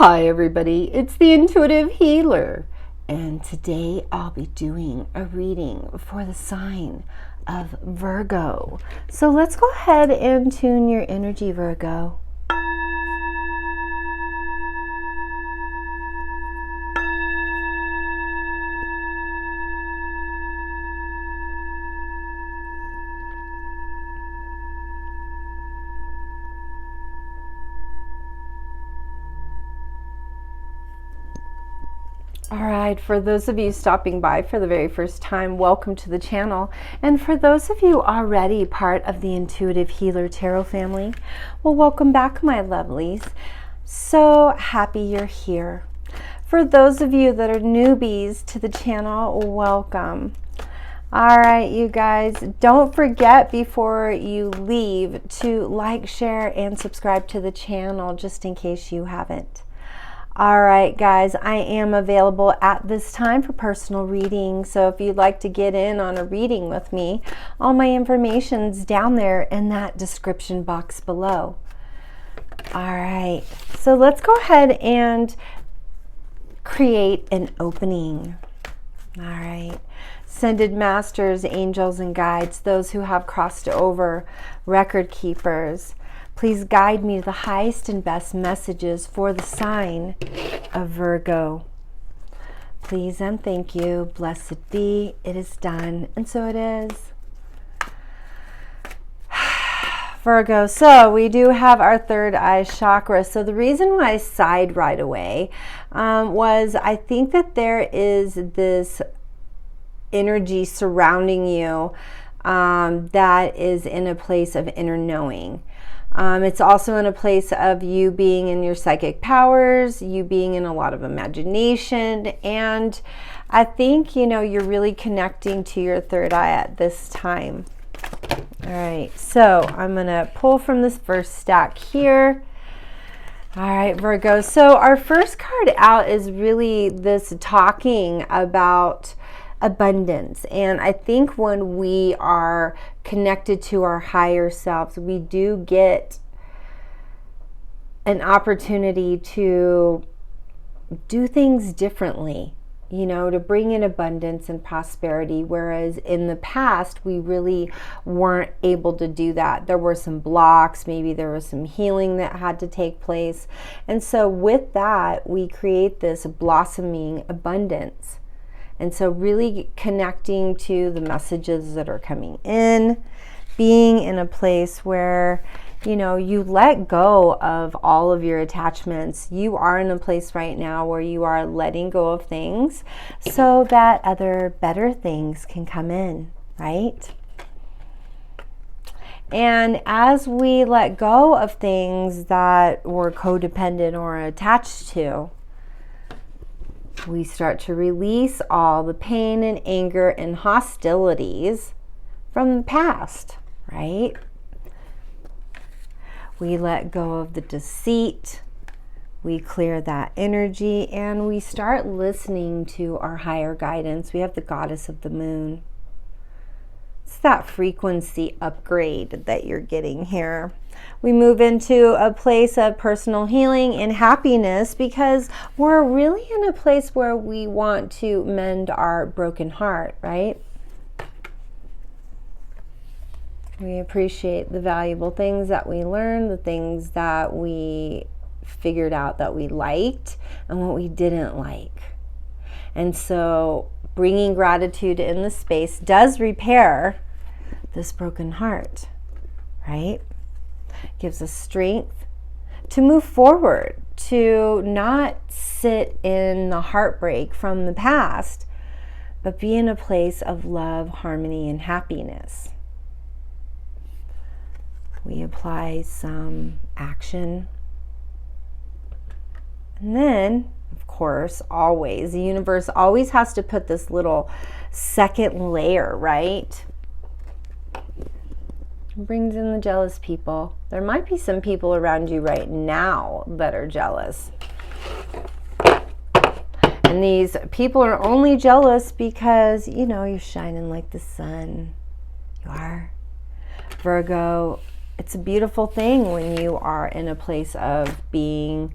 Hi everybody, it's the Intuitive Healer, and today I'll be doing a reading for the sign of Virgo. So let's go ahead and tune your energy, Virgo. All right, for those of you stopping by for the very first time, welcome to the channel. And for those of you already part of the Intuitive Healer Tarot family, well, welcome back, my lovelies. So happy you're here. For those of you that are newbies to the channel, welcome. All right, you guys, don't forget before you leave to like, share, and subscribe to the channel just in case you haven't. All right, guys, I am available at this time for personal reading. So if you'd like to get in on a reading with me, all my information's down there in that description box below. All right, so let's go ahead and create an opening. All right, Ascended Masters, angels, and guides, those who have crossed over, record keepers, please guide me to the highest and best messages for the sign of Virgo. Please and thank you. Blessed be. It is done. And so it is. Virgo. So we do have our third eye chakra. So the reason why I sighed right away was I think that there is this energy surrounding you that is in a place of inner knowing. It's also in a place of you being in your psychic powers, you being in a lot of imagination, and I think, you know, you're really connecting to your third eye at this time. All right, so I'm going to pull from this first stack here. All right, Virgo. So our first card out is really this talking about abundance. And I think when we are connected to our higher selves, we do get an opportunity to do things differently, you know, to bring in abundance and prosperity. Whereas in the past, we really weren't able to do that. There were some blocks, maybe there was some healing that had to take place. And so with that, we create this blossoming abundance. And so really connecting to the messages that are coming in, being in a place where, you know, you let go of all of your attachments. You are in a place right now where you are letting go of things so that other better things can come in, right? And as we let go of things that we're codependent or attached to, we start to release all the pain and anger and hostilities from the past, right? We let go of the deceit, we clear that energy, and we start listening to our higher guidance. We have the goddess of the moon. It's that frequency upgrade that you're getting here. We move into a place of personal healing and happiness because we're really in a place where we want to mend our broken heart, right? We appreciate the valuable things that we learned, the things that we figured out that we liked and what we didn't like. And so bringing gratitude in the space does repair this broken heart, right? Gives us strength to move forward, to not sit in the heartbreak from the past, but be in a place of love, harmony, and happiness. We apply some action. And then, of course, always, the universe always has to put this little second layer, right? Brings in the jealous people. There might be some people around you right now that are jealous. And these people are only jealous because, you know, you're shining like the sun. You are. Virgo, it's a beautiful thing when you are in a place of being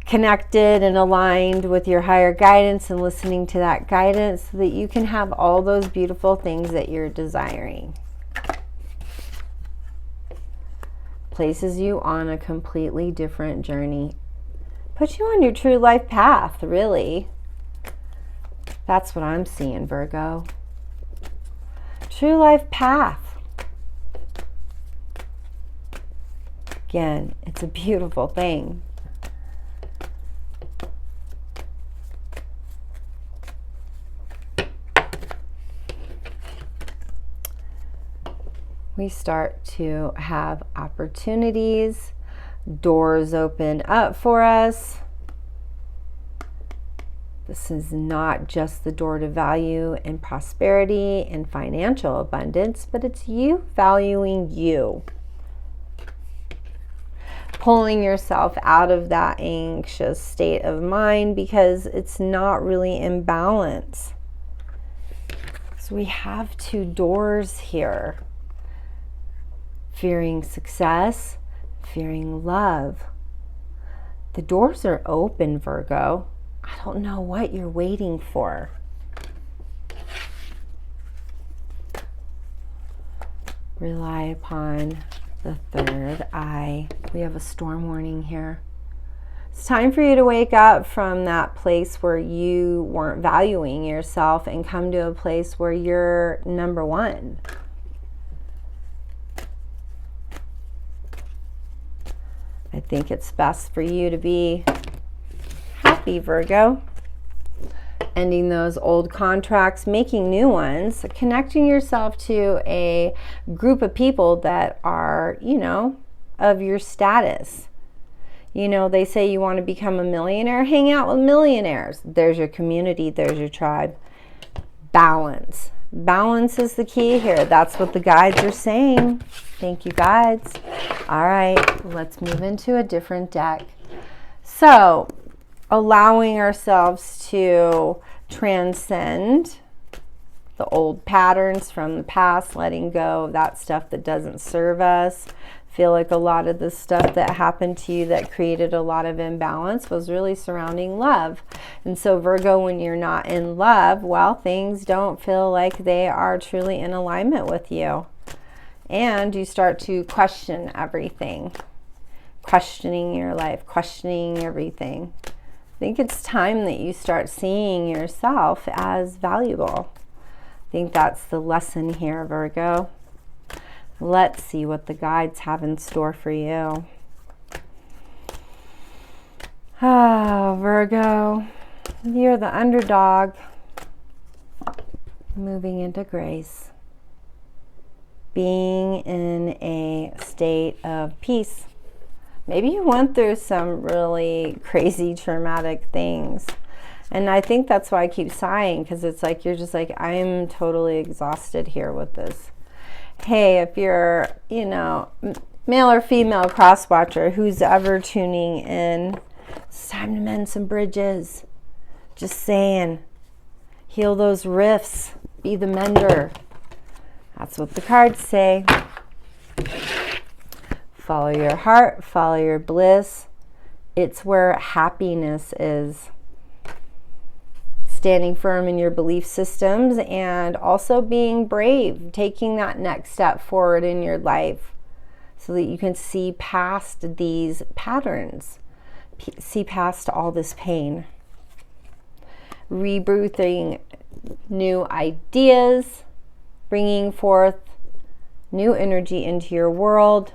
connected and aligned with your higher guidance and listening to that guidance so that you can have all those beautiful things that you're desiring. Places you on a completely different journey. Put you on your true life path, really. That's what I'm seeing, Virgo. True life path. Again, it's a beautiful thing. We start to have opportunities, doors open up for us. This is not just the door to value and prosperity and financial abundance, but it's you valuing you. Pulling yourself out of that anxious state of mind because it's not really in balance. So we have two doors here. Fearing success, fearing love. The doors are open, Virgo. I don't know what you're waiting for. Rely upon the third eye. We have a storm warning here. It's time for you to wake up from that place where you weren't valuing yourself and come to a place where you're number one. I think it's best for you to be happy, Virgo. Ending those old contracts, making new ones, connecting yourself to a group of people that are, you know, of your status. You know, they say you want to become a millionaire, hang out with millionaires. There's your community, there's your tribe. Balance. Balance is the key here. That's what the guides are saying. Thank you, guides. All right, let's move into a different deck. So, allowing ourselves to transcend the old patterns from the past, letting go of that stuff that doesn't serve us. Feel like a lot of the stuff that happened to you that created a lot of imbalance was really surrounding love. And so Virgo, when you're not in love, well, things don't feel like they are truly in alignment with you. And you start to question everything. Questioning your life, questioning everything. I think it's time that you start seeing yourself as valuable. I think that's the lesson here, Virgo. Let's see what the guides have in store for you. Ah, Virgo, you're the underdog. Moving into grace. Being in a state of peace. Maybe you went through some really crazy traumatic things. And I think that's why I keep sighing, because it's like you're just like, I'm totally exhausted here with this. Hey, if you're, you know, male or female cross-watcher who's ever tuning in, it's time to mend some bridges. Just saying. Heal those rifts. Be the mender. That's what the cards say. Follow your heart. Follow your bliss. It's where happiness is. Standing firm in your belief systems and also being brave, taking that next step forward in your life so that you can see past these patterns, see past all this pain. Rebirthing new ideas, bringing forth new energy into your world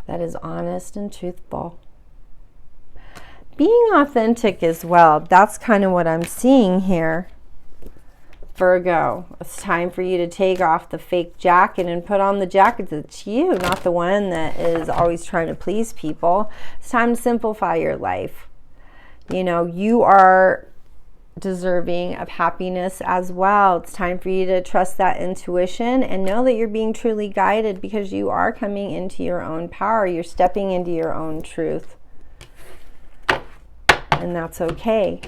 that is honest and truthful. Being authentic as well. That's kind of what I'm seeing here. Virgo, it's time for you to take off the fake jacket and put on the jacket that's you, not the one that is always trying to please people. It's time to simplify your life. You know, you are deserving of happiness as well. It's time for you to trust that intuition and know that you're being truly guided because you are coming into your own power. You're stepping into your own truth. And that's okay.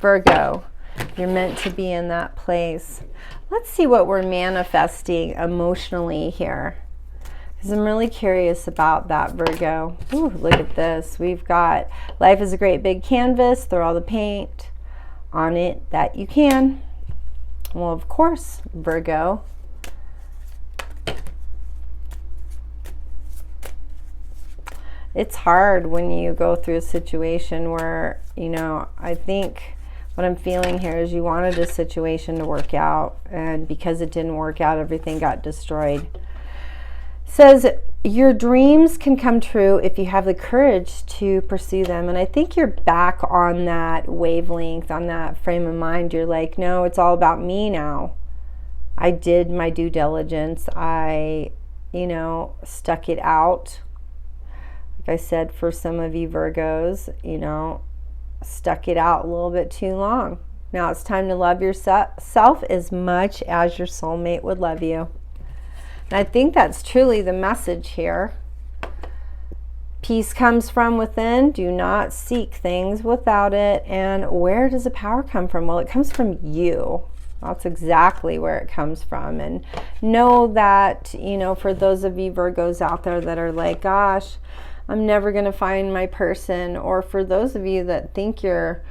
Virgo, you're meant to be in that place. Let's see what we're manifesting emotionally here. Because I'm really curious about that, Virgo. Ooh, look at this. We've got life is a great big canvas. Throw all the paint on it that you can. Well, of course, Virgo. It's hard when you go through a situation where, you know, I think what I'm feeling here is you wanted a situation to work out, and because it didn't work out, everything got destroyed. Says your dreams can come true if you have the courage to pursue them. And I think you're back on that wavelength, on that frame of mind. You're like, no, it's all about me now. I did my due diligence. I, you know, stuck it out. Like I said, for some of you Virgos, you know, stuck it out a little bit too long. Now it's time to love yourself as much as your soulmate would love you. And I think that's truly the message here. Peace comes from within. Do not seek things without it. And where does the power come from? Well, it comes from you. That's exactly where it comes from. And know that, you know, for those of you Virgos out there that are like, gosh, I'm never going to find my person, or for those of you that think you're,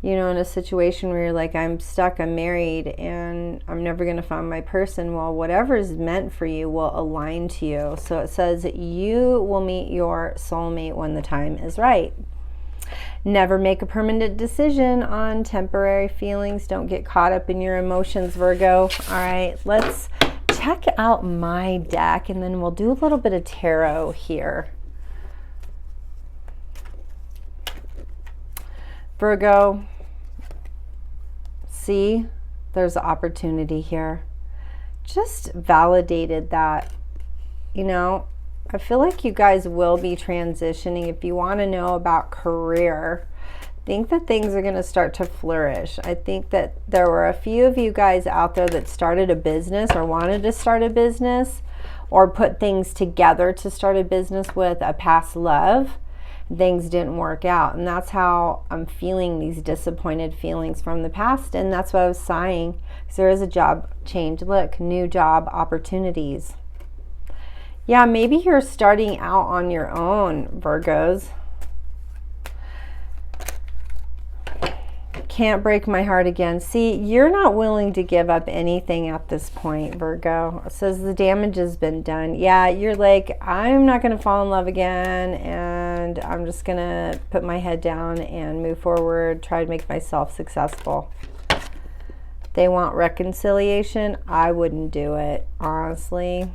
you know, in a situation where you're like, I'm stuck, I'm married, and I'm never going to find my person. Well, whatever is meant for you will align to you. So it says that you will meet your soulmate when the time is right. Never make a permanent decision on temporary feelings. Don't get caught up in your emotions, Virgo. All right, let's check out my deck, and then we'll do a little bit of tarot here. Virgo, see, there's opportunity here. Just validated that, you know, I feel like you guys will be transitioning. If you want to know about career, think that things are going to start to flourish. I think that there were a few of you guys out there that started a business or wanted to start a business or put things together to start a business with a past love. Things didn't work out, and that's how I'm feeling, these disappointed feelings from the past. And that's why I was sighing, because there is a job change. Look, new job opportunities. Yeah, maybe you're starting out on your own, Virgos. Can't break my heart again. See, you're not willing to give up anything at this point, Virgo. It says the damage has been done. Yeah, you're like, I'm not going to fall in love again, and I'm just going to put my head down and move forward, try to make myself successful. They want reconciliation. I wouldn't do it, honestly.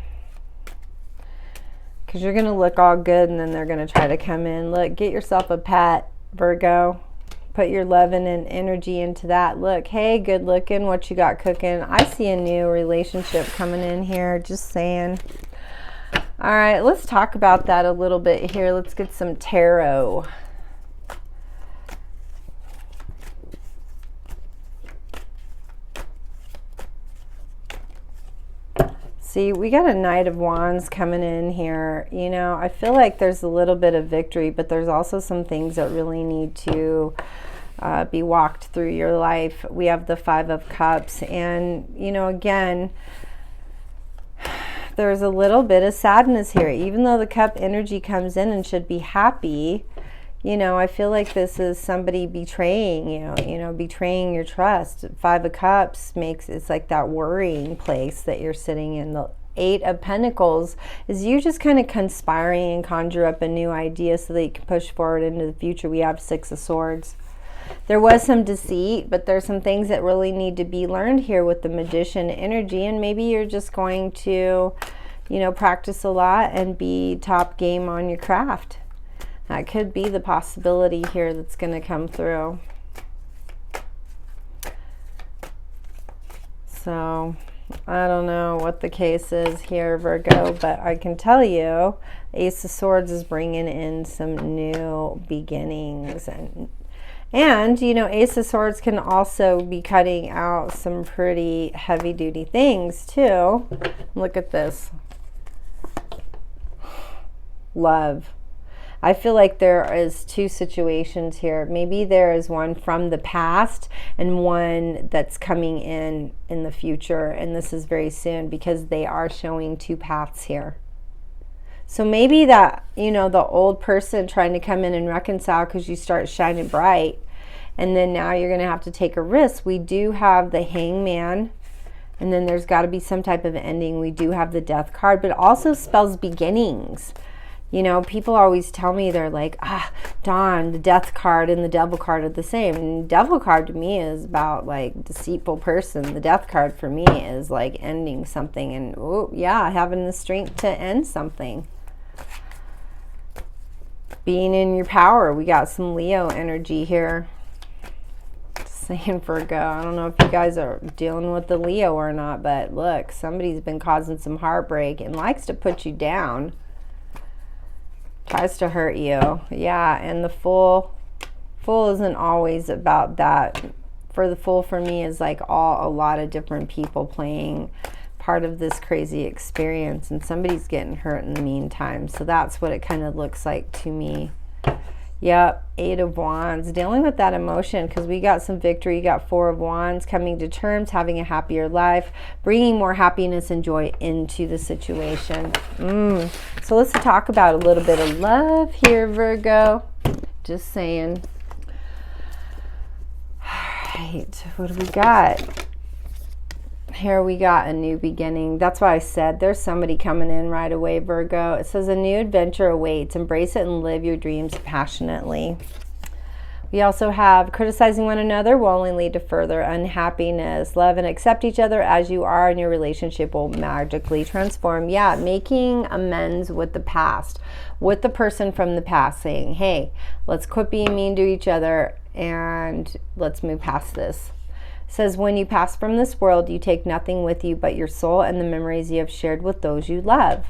Because you're going to look all good, and then they're going to try to come in. Look, get yourself a pet, Virgo. Put your loving and energy into that. Look, hey, good looking, what you got cooking? I see a new relationship coming in here, just saying. All right, let's talk about that a little bit here. Let's get some tarot. See, we got a Knight of Wands coming in here. You know, I feel like there's a little bit of victory, but there's also some things that really need to be walked through your life. We have the Five of Cups, and, you know, again, there's a little bit of sadness here. Even though the cup energy comes in and should be happy, you know, I feel like this is somebody betraying you know, betraying your trust. Five of Cups makes, it's like that worrying place that you're sitting in. The Eight of Pentacles is you just kind of conspiring and conjure up a new idea so that you can push forward into the future. We have Six of Swords. There was some deceit, but there's some things that really need to be learned here with the Magician energy, and maybe you're just going to, you know, practice a lot and be top game on your craft. That could be the possibility here that's going to come through. So I don't know what the case is here, Virgo, but I can tell you Ace of Swords is bringing in some new beginnings. And, you know, Ace of Swords can also be cutting out some pretty heavy-duty things, too. Look at this. Love. I feel like there is two situations here. Maybe there is one from the past and one that's coming in the future. And this is very soon, because they are showing two paths here. So maybe that, you know, the old person trying to come in and reconcile because you start shining bright, and then now you're going to have to take a risk. We do have the Hangman, and then there's got to be some type of ending. We do have the Death card, but it also spells beginnings. You know, people always tell me, they're like, Dawn, the Death card and the Devil card are the same. And Devil card to me is about like deceitful person. The Death card for me is like ending something, and oh yeah, having the strength to end something. Being in your power. We got some Leo energy here. Saying Virgo, I don't know if you guys are dealing with the Leo or not, but look, somebody's been causing some heartbreak and likes to put you down. Tries to hurt you. Yeah, and the Fool isn't always about that. For the Fool, for me, is like a lot of different people playing part of this crazy experience, and somebody's getting hurt in the meantime. So that's what it kind of looks like to me. Yep, 8 of Wands, dealing with that emotion, because we got some victory. You got 4 of Wands, coming to terms, having a happier life, bringing more happiness and joy into the situation. So let's talk about a little bit of love here, Virgo. Just saying. All right, what do we got? Here we got a new beginning. That's why I said there's somebody coming in right away, Virgo. It says a new adventure awaits. Embrace it and live your dreams passionately. We also have criticizing one another will only lead to further unhappiness. Love and accept each other as you are, and your relationship will magically transform. Yeah, making amends with the past, with the person from the past, saying, hey, let's quit being mean to each other and let's move past this. It says, when you pass from this world, you take nothing with you but your soul and the memories you have shared with those you love.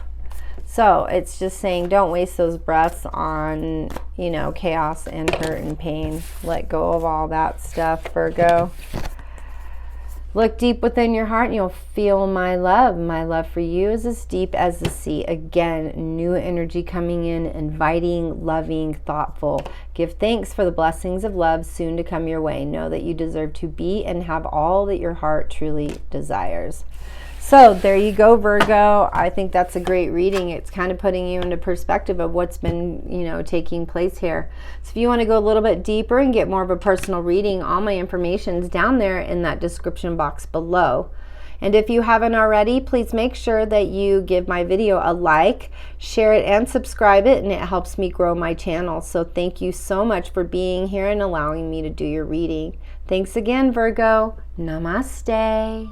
So it's just saying, don't waste those breaths on, you know, chaos and hurt and pain. Let go of all that stuff, Virgo. Look deep within your heart and you'll feel my love. My love for you is as deep as the sea. Again, new energy coming in, inviting, loving, thoughtful. Give thanks for the blessings of love soon to come your way. Know that you deserve to be and have all that your heart truly desires. So there you go, Virgo. I think that's a great reading. It's kind of putting you into perspective of what's been, you know, taking place here. So if you want to go a little bit deeper and get more of a personal reading, all my information is down there in that description box below. And if you haven't already, please make sure that you give my video a like, share it, and subscribe it, and it helps me grow my channel. So thank you so much for being here and allowing me to do your reading. Thanks again, Virgo. Namaste.